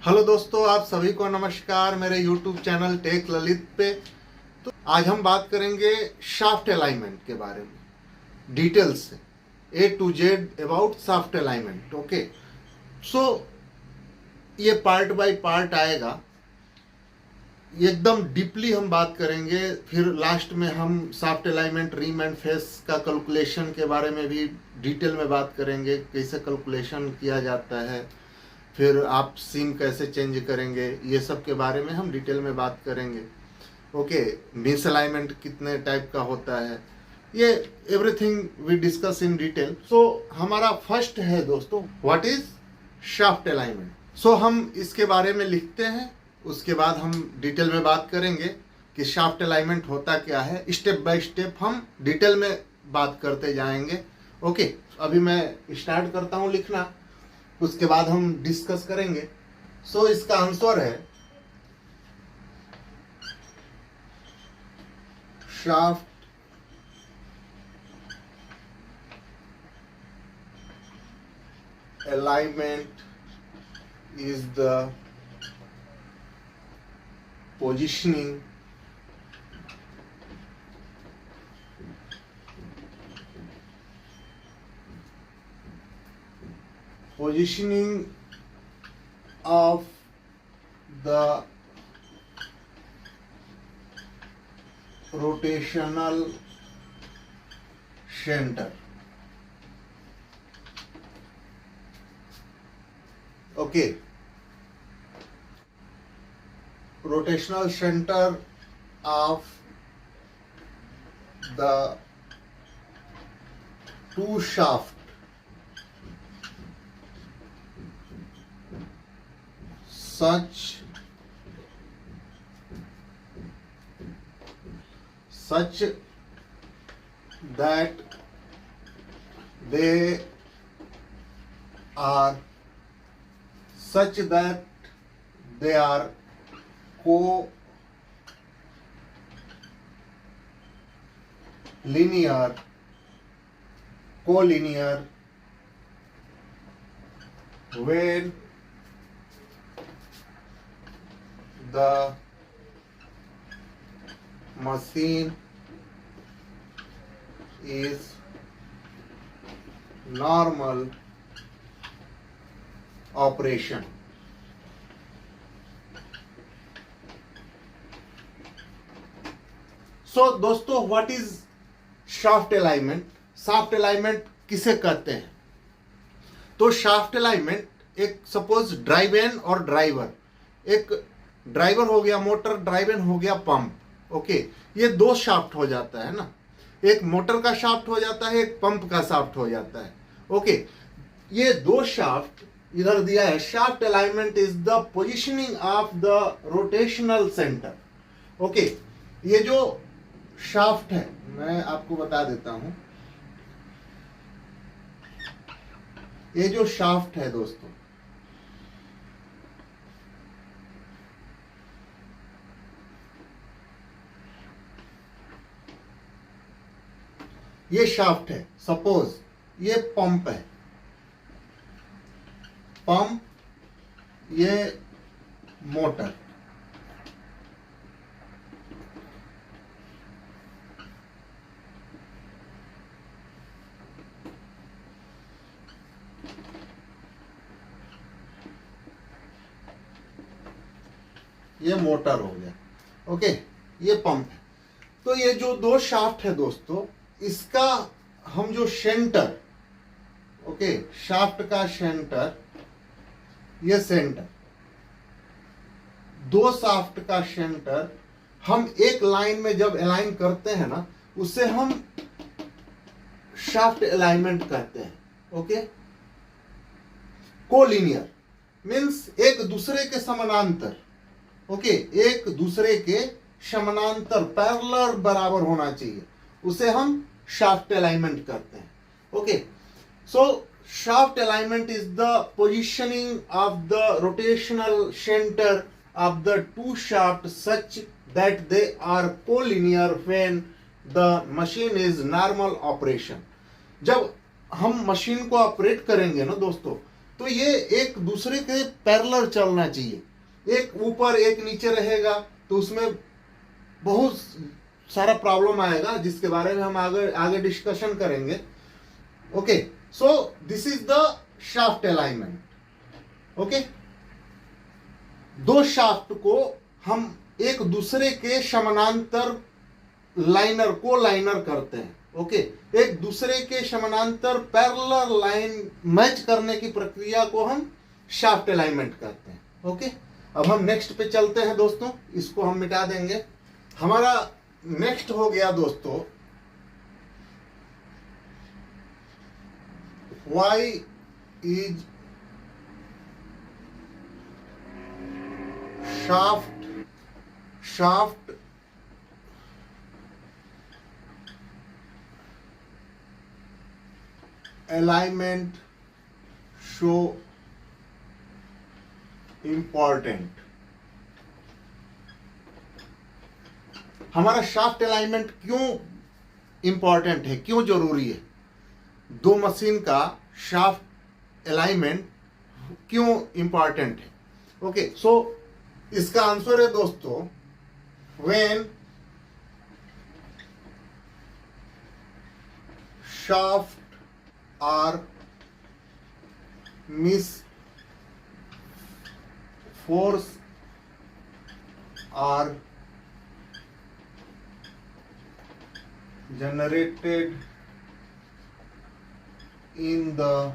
Hello दोस्तों, आप सभी को नमस्कार मेरे YouTube चैनल टेक ललित पे। तो आज हम बात करेंगे शाफ्ट अलाइनमेंट के बारे में डिटेल्स से, A to Z about shaft alignment. Okay, so ये पार्ट बाय पार्ट आएगा, एकदम डीपली हम बात करेंगे। फिर लास्ट में हम shaft alignment rim and face का कैलकुलेशन के बारे में भी डिटेल में बात करेंगे, कैसे कैलकुलेशन किया जाता है, फिर आप सिम कैसे चेंज करेंगे, ये सब के बारे में हम डिटेल में बात करेंगे। ओके, मिस अलाइनमेंट कितने टाइप का होता है, ये everything we discuss in detail. So हमारा फर्स्ट है दोस्तों, what is shaft alignment. So हम इसके बारे में लिखते हैं, उसके बाद हम डिटेल में बात करेंगे कि शाफ्ट अलाइनमेंट होता क्या है। स्टेप बाय स्टेप हम डिटेल में बात करते जाएंगे। ओके, अभी मैं स्टार्ट करता हूँ लिखना, उसके बाद हम डिस्कस करेंगे। सो इसका आंसर है shaft alignment is the positioning of the rotational center. Okay, rotational center of the two shaft such that they are collinear when the machine is normal operation. सो दोस्तों, what is shaft alignment. Shaft alignment किसे कहते हैं? तो shaft alignment, एक suppose ड्राइव-इन और driver, एक driver हो गया मोटर, ड्राइव-इन हो गया पंप। ओके, ये दो शाफ्ट हो जाता है ना, एक मोटर का शाफ्ट हो जाता है, एक पंप का शाफ्ट हो जाता है। ओके, ये दो शाफ्ट इधर दिया है। Shaft alignment is the positioning of the rotational centre. Okay, ये जो शाफ्ट है मैं आपको बता देता हूं, ये जो शाफ्ट है दोस्तों, ये शाफ्ट है। सपोज ये पंप है, पंप, ये मोटर। ये मोटर हो गया। ओके, ये पंप है। तो ये जो दो शाफ्ट है दोस्तों, इसका हम जो सेंटर, ओके, शाफ्ट का सेंटर, ये सेंटर, दो शाफ्ट का सेंटर हम एक लाइन में जब अलाइन करते हैं ना, उसे हम शाफ्ट अलाइनमेंट कहते हैं। ओके, कोलिनियर मीन्स एक दूसरे के समानांतर। ओके, एक दूसरे के समानांतर, पैरेलल, बराबर होना चाहिए, उसे हम शाफ्ट अलाइनमेंट करते हैं। Okay, so shaft alignment is the positioning of the rotational centre of the two shafts such that they are collinear when the machine is normal operation। जब हम मशीन को ऑपरेट करेंगे ना दोस्तों, तो ये एक दूसरे के पैरेलल चलना चाहिए, एक ऊपर एक नीचे रहेगा तो उसमें बहुत सारा प्रॉब्लम आएगा, जिसके बारे में हम आगे आगे डिस्कशन करेंगे। Okay, so this is the shaft alignment. Okay, दो शाफ्ट को हम एक दूसरे के समानांतर लाइनर को लाइनर करते हैं। ओके, एक दूसरे के समानांतर पैरेलल लाइन मैच करने की प्रक्रिया को हम शाफ्ट अलाइनमेंट कहते हैं। ओके, अब हम नेक्स्ट पे चलते हैं दोस्तों, इसको हम मिटा देंगे। हमारा नेक्स्ट हो गया दोस्तों, why is shaft alignment so important. हमारा शाफ्ट अलाइनमेंट क्यों इंपॉर्टेंट है, क्यों जरूरी है? दो मशीन का शाफ्ट अलाइनमेंट क्यों इंपॉर्टेंट है? ओके, सो इसका आंसर है दोस्तों, when shaft are miss force are generated in the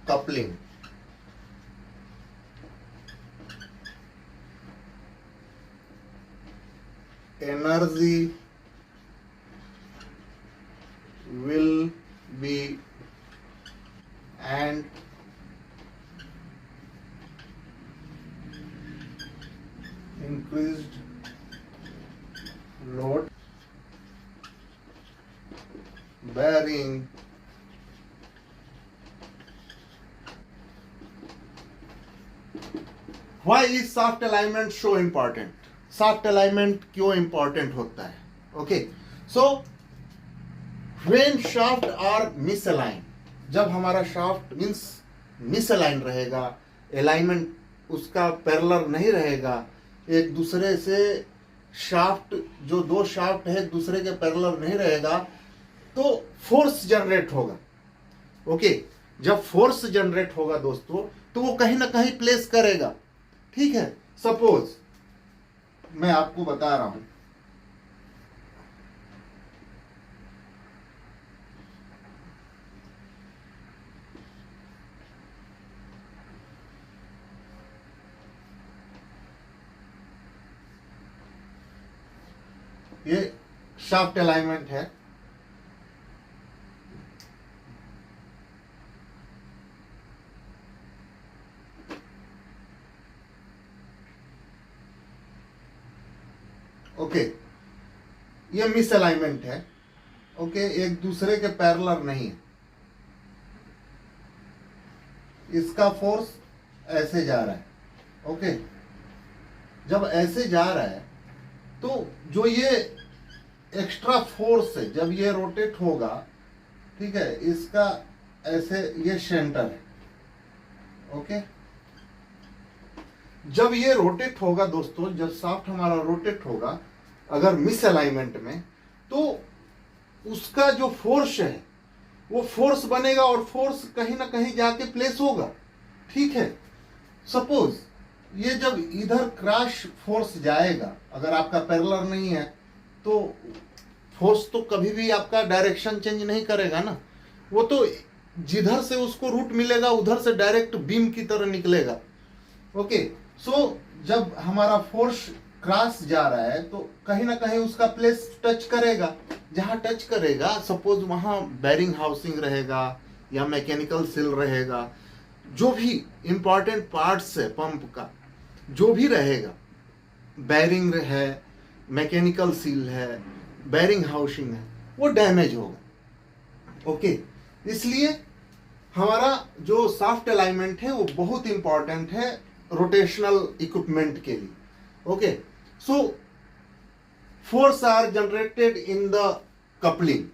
coupling. Energy will be and increased load bearing why is shaft alignment so important? Shaft alignment क्यों important होता है? Okay, so when shaft are misalign, जब हमारा shaft means misalign रहेगा, alignment उसका parallel नहीं रहेगा, एक दूसरे से शाफ्ट जो दो शाफ्ट है एक दूसरे के पैरेलल नहीं रहेगा, तो फोर्स जनरेट होगा। ओके, जब फोर्स जनरेट होगा दोस्तों तो वो कहीं ना कहीं प्लेस करेगा। ठीक है, सपोज मैं आपको बता रहा हूं, ये शाफ्ट अलाइनमेंट है। ओके, ये मिस अलाइनमेंट है। ओके, एक दूसरे के पैरेलल नहीं है, इसका फोर्स ऐसे जा रहा है। ओके, जब ऐसे जा रहा है तो जो ये एक्स्ट्रा फोर्स है, जब ये रोटेट होगा, ठीक है, इसका ऐसे ये सेंटर है। ओके, जब ये रोटेट होगा दोस्तों, जब शाफ्ट हमारा रोटेट होगा अगर मिस अलाइनमेंट में, तो उसका जो फोर्स है वो फोर्स बनेगा और फोर्स कहीं ना कहीं जाके प्लेस होगा। ठीक है, सपोज ये जब इधर क्रॉस फोर्स जाएगा, अगर आपका पैरेलल नहीं है तो फोर्स तो कभी भी आपका डायरेक्शन चेंज नहीं करेगा ना, वो तो जिधर से उसको रूट मिलेगा उधर से डायरेक्ट बीम की तरह निकलेगा। ओके, सो जब हमारा फोर्स क्रॉस जा रहा है तो कहीं ना कहीं उसका प्लेस टच करेगा, जहां टच करेगा सपोज वहां बैरिंग हाउसिंग रहेगा या मैकेनिकल सील रहेगा, जो भी इंपॉर्टेंट पार्ट्स है पंप का जो भी रहेगा, बैरिंग है, मैकेनिकल सील है, बैरिंग हाउसिंग है, वो डैमेज होगा। ओके, इसलिए हमारा जो शाफ्ट अलाइनमेंट है वो बहुत इंपॉर्टेंट है रोटेशनल इक्विपमेंट के लिए। Okay, so force are generated in the coupling,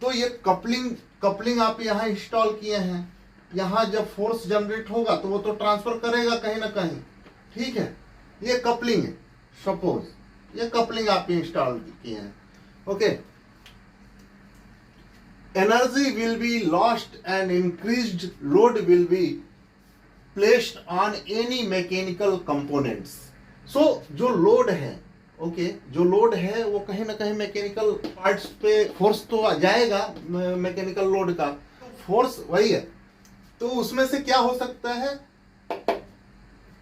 तो ये कपलिंग कपलिंग आप यहाँ इंस्टॉल किए हैं, यहाँ जब फोर्स जनरेट होगा तो वो तो ट्रांसफर करेगा कहीं ना कहीं, ठीक है, ये कपलिंग है, सपोज ये कपलिंग आप इंस्टॉल किए हैं, okay. Energy will be lost and increased load will be placed on any mechanical components. So जो लोड है, ओके, जो लोड है वो कहीं ना कहीं मैकेनिकल पार्ट्स पे फोर्स तो आ जाएगा, मैकेनिकल लोड का फोर्स वही है, तो उसमें से क्या हो सकता है,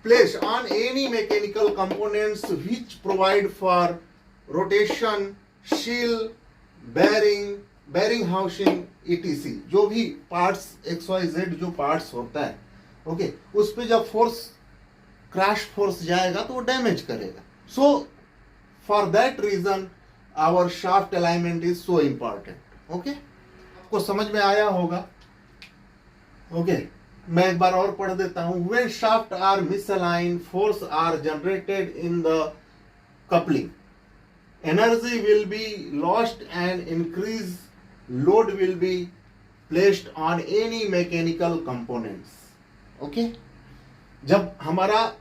place on any mechanical components which provide for rotation, शील, बेरिंग हाउसिंग etc, जो भी पार्ट्स XYZ जो पार्ट्स होता है, ओके, उस पे जब फोर्स क्रैश फोर्स जाएगा तो वो डैमेज करेगा। So for that reason our shaft alignment is so important, okay. आपको समझ में आया होगा, ओके। मैं एक बार और पढ़ देता हूं। When shaft are misaligned, force are generated in the coupling, energy will be lost and increase load will be placed on any mechanical components, okay. जब हमारा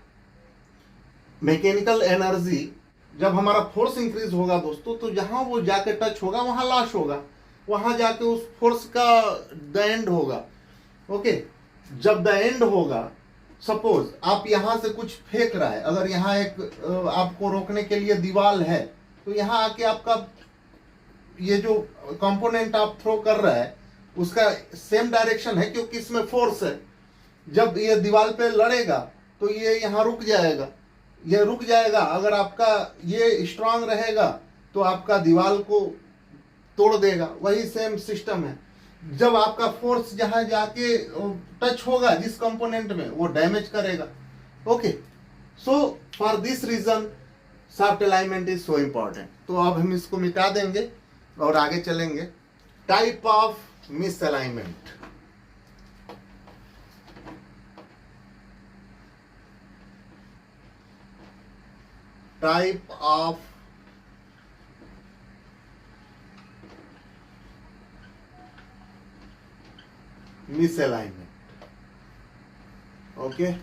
मैकेनिकल एनर्जी, जब हमारा फोर्स इंक्रीज होगा दोस्तों, तो जहां वो जाके टच होगा वहां लॉस होगा, वहां जाके उस फोर्स का द एंड होगा, ओके। जब द एंड होगा, सपोज आप यहां से कुछ फेंक रहा है, अगर यहां एक आपको रोकने के लिए दीवार है, तो यहां आके आपका ये जो कंपोनेंट आप थ्रो कर रहा है उसका सेम डायरेक्शन है, क्योंकि इसमें फोर्स है। जब ये दीवार पे लड़ेगा तो ये यहाँ रुक जाएगा, ये रुक जाएगा। अगर आपका ये स्ट्रांग रहेगा तो आपका दीवार को तोड़ देगा, वही सेम सिस्टम है। जब आपका फोर्स जहां जाके टच होगा जिस कंपोनेंट में, वो डैमेज करेगा, okay. So for this reason shaft alignment is so important. तो अब हम इसको मिटा देंगे और आगे चलेंगे। Type of misalignment, type of misalignment, okay।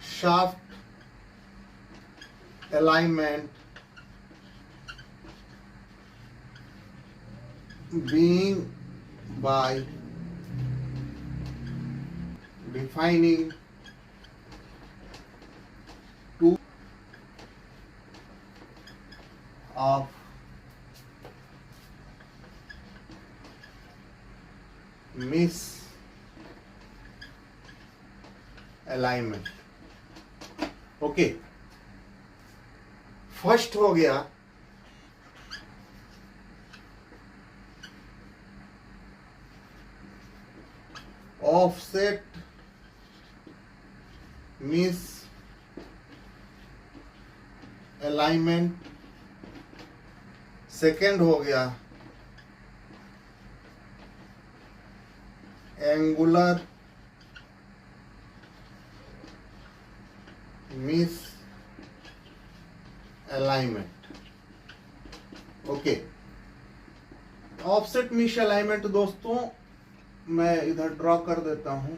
shaft alignment being by defining two of misalignment, okay. First हो गया ऑफसेट मिसअलाइनमेंट, सेकंड हो गया angular misalignment, okay. Offset misalignment दोस्तों मैं इधर ड्रॉ कर देता हूं।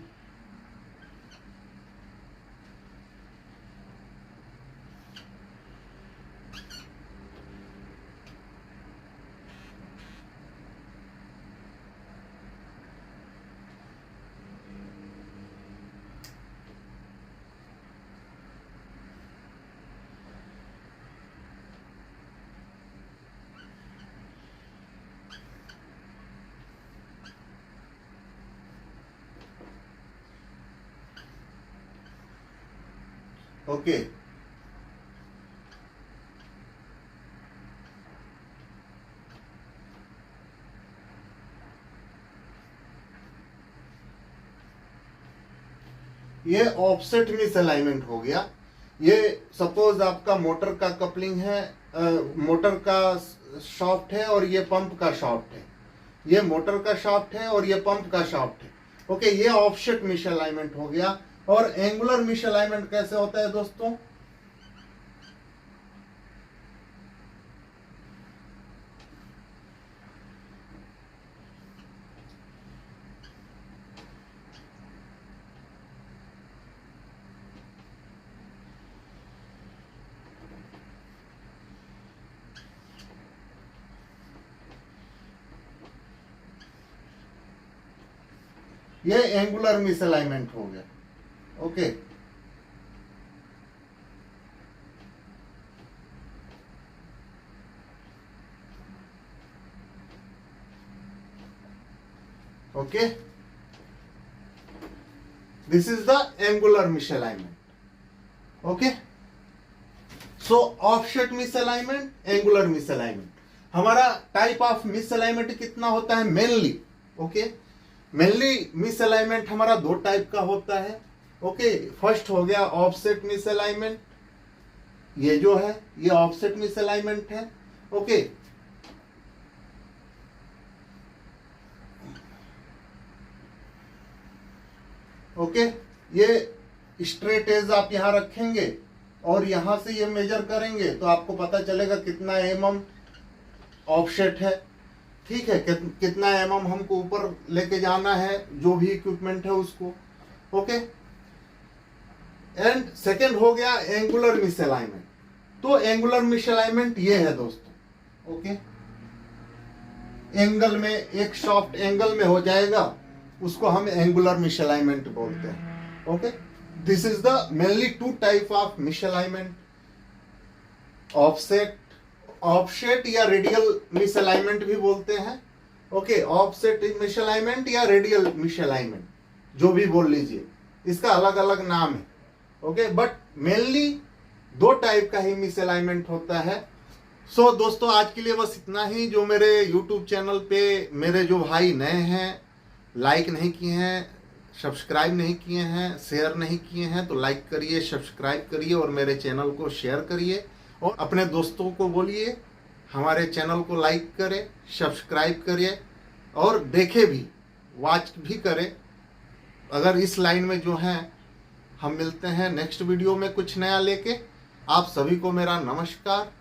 ओके, ये ऑफसेट मिसअलाइनमेंट हो गया। ये सपोज आपका मोटर का कपलिंग है, मोटर का शाफ्ट है और ये पंप का शाफ्ट है, ये मोटर का शाफ्ट है और ये पंप का शाफ्ट है, ओके। ये ऑफसेट मिसअलाइनमेंट हो गया। और एंगुलर मिसअलाइनमेंट कैसे होता है दोस्तों, ये एंगुलर मिसअलाइनमेंट हो गया। Okay, okay, this is the angular misalignment. Okay, so offset misalignment, angular misalignment. हमारा टाइप ऑफ मिसअलाइनमेंट कितना होता है मेनली? ओके, मेनली मिसअलाइनमेंट हमारा दो टाइप का होता है। ओके, फर्स्ट हो गया ऑफसेट मिसअलाइनमेंट, ये जो है ये ऑफसेट मिसअलाइनमेंट है। ओके, ओके, ये स्ट्रेट एज आप यहां रखेंगे और यहां से ये मेजर करेंगे तो आपको पता चलेगा कितना mm ऑफसेट है। ठीक है, कितना mm हमको ऊपर लेके जाना है, जो भी इक्विपमेंट है उसको। ओके, एंड सेकेंड हो गया एंगुलर मिसअलाइनमेंट। तो एंगुलर मिसअलाइनमेंट ये है दोस्तों। ओके, एंगल में एक सॉफ्ट एंगल में हो जाएगा, उसको हम एंगुलर मिसअलाइनमेंट बोलते हैं। Okay, this is the mainly two type of misalignment, offset, offset या रेडियल मिसअलाइनमेंट भी बोलते हैं। ओके, ऑफसेट मिसअलाइनमेंट या रेडियल मिसअलाइनमेंट, जो भी बोल लीजिए, इसका अलग अलग नाम है। ओके, बट मेनली दो टाइप का ही मिसअलाइनमेंट होता है। सो दोस्तों, आज के लिए बस इतना ही। जो मेरे यूट्यूब चैनल पे मेरे जो भाई नए हैं, लाइक नहीं किए हैं, सब्सक्राइब नहीं किए हैं, शेयर नहीं किए हैं, तो लाइक करिए, सब्सक्राइब करिए और मेरे चैनल को शेयर करिए और अपने दोस्तों को बोलिए हमारे चैनल को लाइक करें, सब्सक्राइब करिए और देखे भी, वॉच भी करें। अगर इस लाइन में जो हैं, हम मिलते हैं नेक्स्ट वीडियो में कुछ नया लेके। आप सभी को मेरा नमस्कार।